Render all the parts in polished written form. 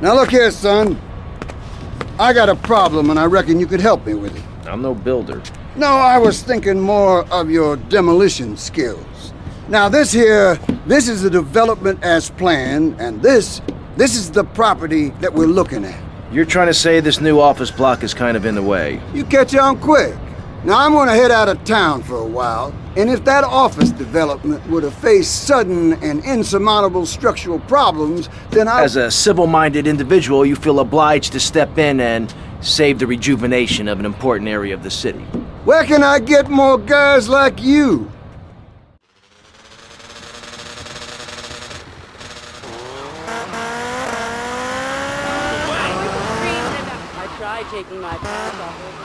Now look here, son. I got a problem and I reckon you could help me with it. I'm no builder. No, I was thinking more of your demolition skills. Now this is the development as planned, and this is the property that we're looking at. You're trying to say this new office block is kind of in the way? You catch on quick. Now I'm gonna head out of town for a while, and if that office development were to face sudden and insurmountable structural problems, then As a civil-minded individual, you feel obliged to step in and save the rejuvenation of an important area of the city. Where can I get more guys like you? I tried taking my pants off.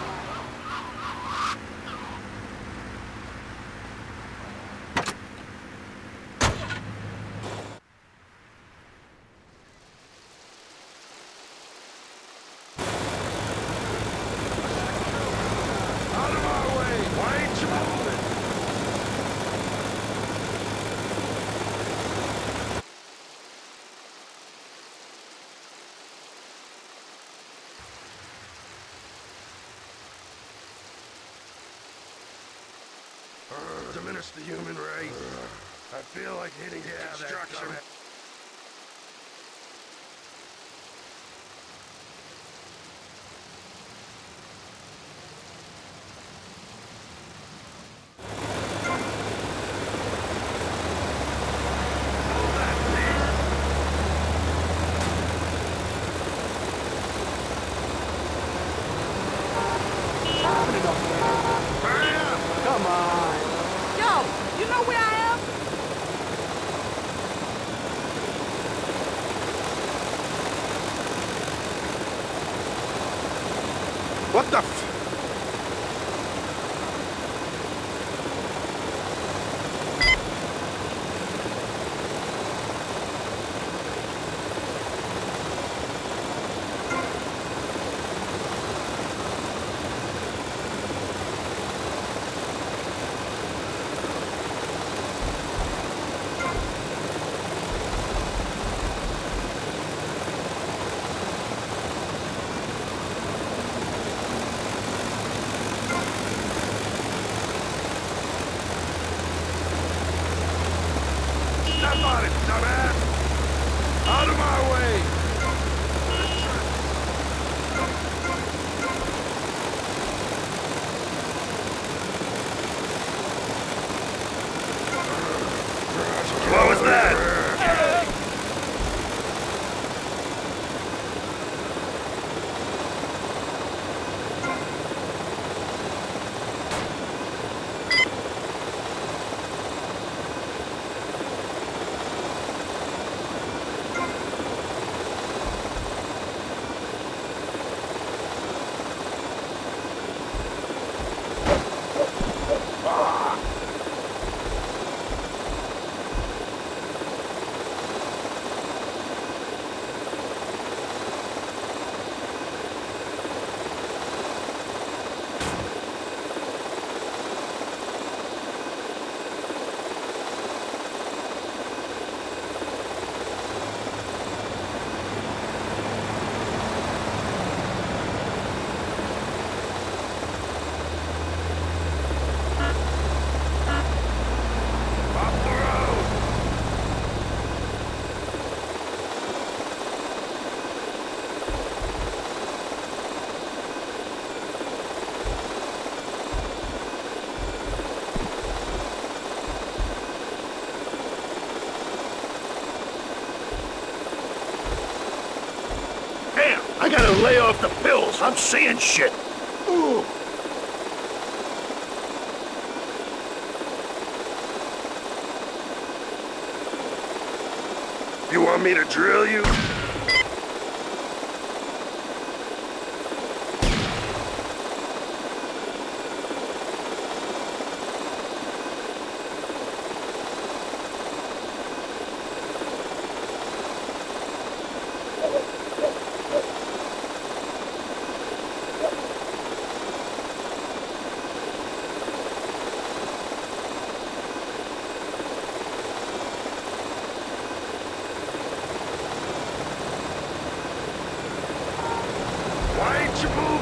Diminish the human race. I feel like hitting construction. Come on. Yo, you know where I am? What the f... Step on it, dumbass! Out of my way! What was that? I gotta lay off the pills. I'm seeing shit. Ooh. You want me to drill you?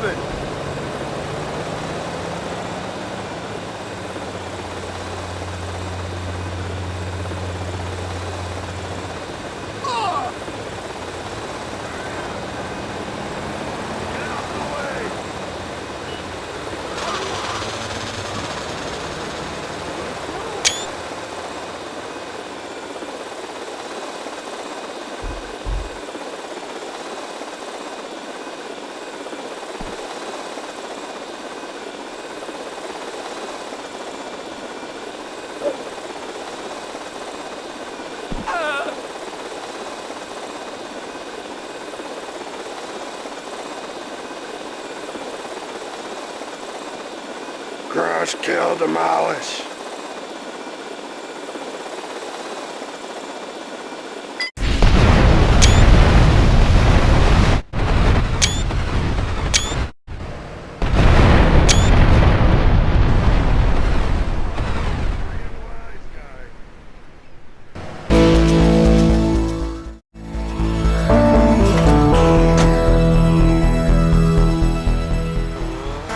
moving. Crush, kill, demolish.